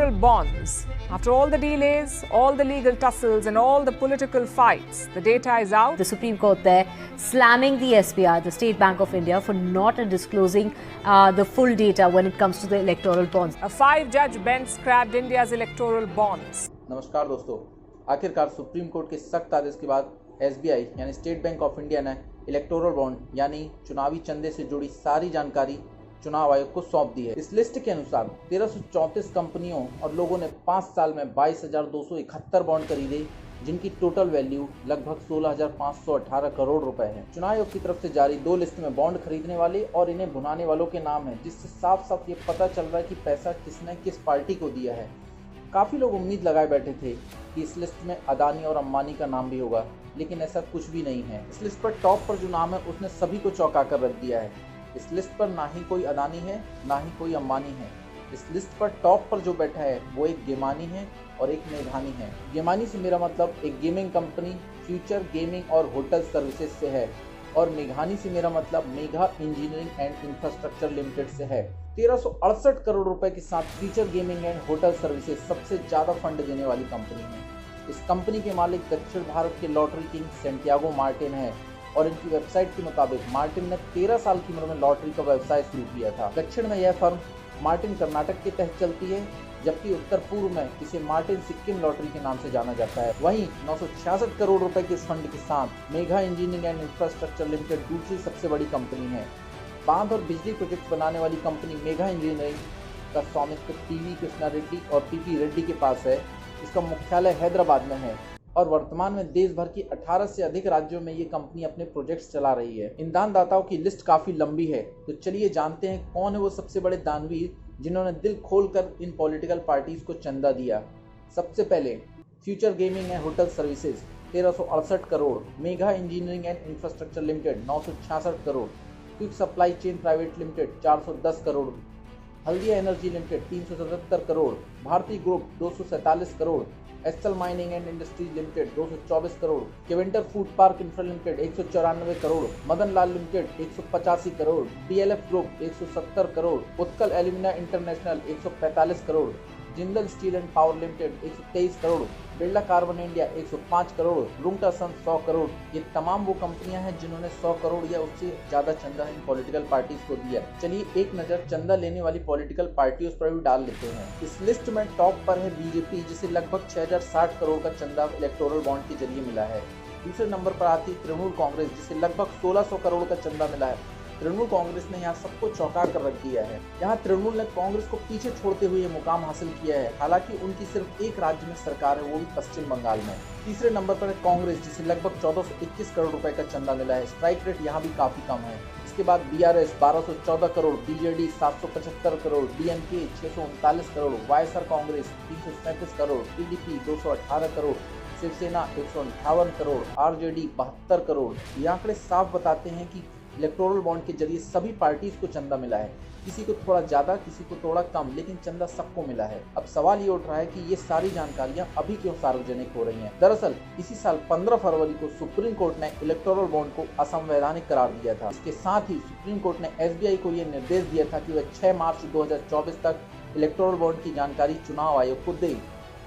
electoral bonds. After all the delays, all the legal tussles and all the political fights, the data is out. The Supreme Court there slamming the SBI, the State Bank of India, for not disclosing the full data when it comes to the electoral bonds. A 5-judge bench scrapped India's electoral bonds. नमस्कार दोस्तों, आखिरकार supreme court के सख्त आदेश के बाद SBI यानी state bank of India ने electoral bond यानी चुनावी चंदे से जुड़ी सारी जानकारी चुनाव आयोग को सौंप दी है। इस लिस्ट के अनुसार 1334 कंपनियों और लोगों ने 5 साल में 22,271 बॉन्ड खरीदे, जिनकी टोटल वैल्यू लगभग 16,518 करोड़ रुपए है। चुनाव आयोग की तरफ से जारी 2 लिस्ट में बॉन्ड खरीदने वाले और इन्हें भुनाने वालों के नाम हैं, जिससे साफ साफ ये पता चल रहा है कि पैसा किसने किस पार्टी को दिया है। काफ़ी लोग उम्मीद लगाए बैठे थे कि इस लिस्ट में अदानी और अंबानी का नाम भी होगा, लेकिन ऐसा कुछ भी नहीं है। इस लिस्ट पर टॉप पर जो नाम है उसने सभी को चौंका कर रख दिया है। इस लिस्ट पर ना ही कोई अदानी है, ना ही कोई अंबानी है। इस लिस्ट पर टॉप पर जो बैठा है वो एक गेमानी है और एक मेघानी है। गेमानी से मेरा मतलब एक गेमिंग कंपनी फ्यूचर गेमिंग और होटल सर्विसेज से है, और मेघानी से मेरा मतलब Megha engineering and infrastructure limited से है। 1368 करोड़ रुपए के साथ future gaming and hotel services सबसे ज्यादा फंड देने वाली कंपनी है। इस कंपनी के मालिक दक्षिण भारत के लॉटरी किंग सैंटियागो मार्टिन है, और इनकी वेबसाइट के मुताबिक मार्टिन ने 13 साल की उम्र में लॉटरी का व्यवसाय शुरू किया था। दक्षिण में यह फर्म मार्टिन कर्नाटक के तहत चलती है, जबकि उत्तर पूर्व में इसे मार्टिन सिक्किम लॉटरी के नाम से जाना जाता है। वहीं 966 करोड़ रुपए के इस फंड के साथ Megha engineering and infrastructure limited दूसरी सबसे बड़ी कंपनी है। बांध और बिजली प्रोजेक्ट बनाने वाली कंपनी मेघा इंजीनियरिंग का स्वामित्व पीवी कृष्णा रेड्डी और पीपी रेड्डी के पास है। इसका मुख्यालय हैदराबाद में है, और वर्तमान में देश भर की 18 से अधिक राज्यों में ये कंपनी अपने प्रोजेक्ट्स चला रही है। इन दानदाताओं की लिस्ट काफी लंबी है, तो चलिए जानते हैं कौन है वो सबसे बड़े दानवीर जिन्होंने दिल खोलकर इन पॉलिटिकल पार्टीज को चंदा दिया। सबसे पहले future gaming and hotel services 1368 crore, Megha engineering and infrastructure limited 966 crore, quick supply chain private limited 410 crore, Haldia energy limited 377 crore, Bharti group 247 crore, Essel mining and industries limited 224 crore, Keventer food park infra limited 194 crore, Madan Lal limited 185 crore, DLF group 170 crore, Utkal alumina international 145 crore, Jindal steel and power limited 123 crore, Birla carbon India 105 crore, Rungta सन 100 करोड़। ये तमाम वो कंपनियां हैं जिन्होंने 100 करोड़ या उससे ज्यादा चंदा इन पॉलिटिकल पार्टीज को दिया। चलिए एक नजर चंदा लेने वाली पॉलिटिकल पार्टियों पर भी डाल लेते हैं। इस लिस्ट में टॉप पर है बीजेपी, जिसे लगभग 6060 करोड़ का चंदा इलेक्टोरल बॉन्ड के जरिए मिला है। दूसरे नंबर पर आती है तृणमूल कांग्रेस, जिसे लगभग 1600 करोड़ का चंदा मिला है। तृणमूल कांग्रेस ने यहाँ सबको चौंका कर रख दिया है। यहाँ तृणमूल ने कांग्रेस को पीछे छोड़ते हुए ये मुकाम हासिल किया है। हालांकि उनकी सिर्फ एक राज्य में सरकार है, वो भी पश्चिम बंगाल में। तीसरे नंबर पर है कांग्रेस, जिसे लगभग 1421 करोड़ रुपए का चंदा मिला है। स्ट्राइक रेट यहाँ भी काफी कम है। इसके बाद बीआरएस 1214 करोड़, बीजेडी 775 करोड़, डीएमके 639 करोड़, वाईएसआर कांग्रेस 337 करोड़, टीडीपी 218 करोड़, शिवसेना 158 करोड़, आरजेडी 72 करोड़। ये आंकड़े साफ बताते हैं कि इलेक्टोरल बॉन्ड के जरिए सभी पार्टीज को चंदा मिला है। किसी को थोड़ा ज्यादा, किसी को थोड़ा कम, लेकिन चंदा सबको मिला है। अब सवाल ये उठ रहा है कि ये सारी जानकारियां अभी क्यों सार्वजनिक हो रही हैं। दरअसल इसी साल 15 फरवरी को सुप्रीम कोर्ट ने इलेक्टोरल बॉन्ड को असंवैधानिक करार दिया था। इसके साथ ही सुप्रीम कोर्ट ने एसबीआई को यह निर्देश दिया था कि वह 6 मार्च 2024 तक इलेक्टोरल बॉन्ड की जानकारी चुनाव आयोग को दे।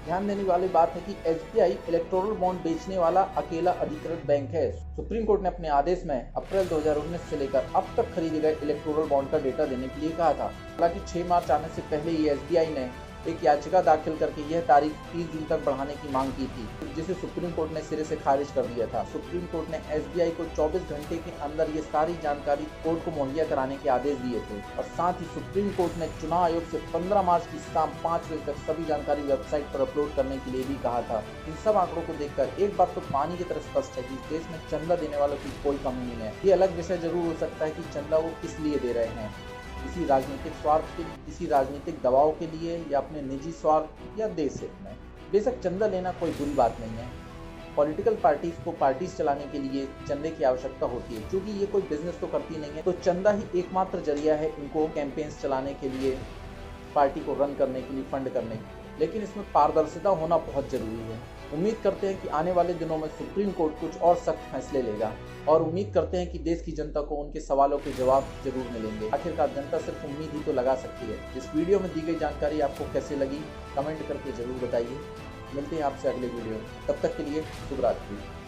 ध्यान देने वाली बात है कि एसबीआई इलेक्टोरल बॉन्ड बेचने वाला अकेला अधिकृत बैंक है। सुप्रीम कोर्ट ने अपने आदेश में अप्रैल 2019 से लेकर अब तक खरीदे गए इलेक्टोरल बॉन्ड का डेटा देने के लिए कहा था। हालांकि 6 मार्च आने से पहले ही एसबीआई ने एक याचिका दाखिल करके यह तारीख 30 जून तक बढ़ाने की मांग की थी, जिसे सुप्रीम कोर्ट ने सिरे से खारिज कर दिया था। सुप्रीम कोर्ट ने एसबीआई को 24 घंटे के अंदर ये सारी जानकारी कोर्ट को मुहैया कराने के आदेश दिए थे, और साथ ही सुप्रीम कोर्ट ने चुनाव आयोग से 15 मार्च की शाम 5 बजे तक सभी जानकारी वेबसाइट पर अपलोड करने के लिए भी कहा था। इन सब आंकड़ों को देखकर एक बात तो पानी की तरह स्पष्ट है कि देश में चंदा देने वालों की कोई कमी नहीं है। ये अलग विषय जरूर हो सकता है कि चंदा वो किस लिए दे रहे हैं, किसी राजनीतिक स्वार्थ के लिए, किसी राजनीतिक दबाव के लिए, या अपने निजी स्वार्थ या देश हित में। बेशक चंदा लेना कोई बुरी बात नहीं है। पॉलिटिकल पार्टीज को पार्टीज चलाने के लिए चंदे की आवश्यकता होती है, क्योंकि ये कोई बिजनेस तो करती नहीं है, तो चंदा ही एकमात्र जरिया है इनको कैंपेन्स चलाने के लिए, पार्टी को रन करने के लिए, फंड करने के लिए। लेकिन इसमें पारदर्शिता होना बहुत जरूरी है। उम्मीद करते हैं कि आने वाले दिनों में सुप्रीम कोर्ट कुछ और सख्त फैसले लेगा और उम्मीद करते हैं कि देश की जनता को उनके सवालों के जवाब जरूर मिलेंगे। आखिरकार जनता सिर्फ उम्मीद ही तो लगा सकती है। इस वीडियो में दी गई जानकारी आपको कैसे लगी, कमेंट करके जरूर बताइए। मिलते हैं आपसे अगले वीडियो में, तब तक के लिए शुभ रात्रि।